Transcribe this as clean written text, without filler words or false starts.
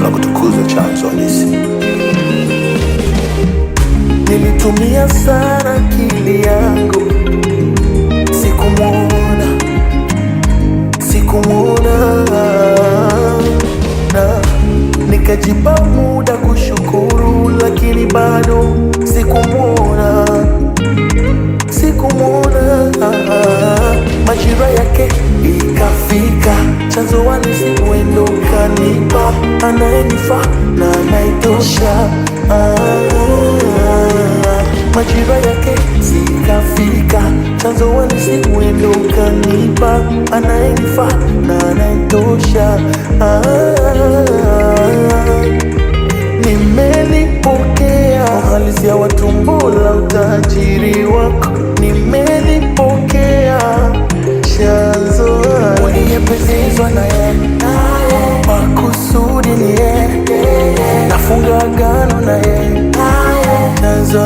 tunakutukuza chanzo halisi. Nilitumia sana akili yangu, sikumwona na nikajipa muda kushukuru, lakini bado sikumwona. Majira yake ikafika, chanzo halisi mwendo kanipa, anayenifaa na anaitosha. Majira yake zikafika, chanzo halisi mwendo kanipa, anayenifaa na anaitosha. Nimelipokea uhalisia wa tumbo la utajiri wako, nimelipokea chanzo uliyependezwa naye, makusudi ni yeye, nafunga agano naye, chanzo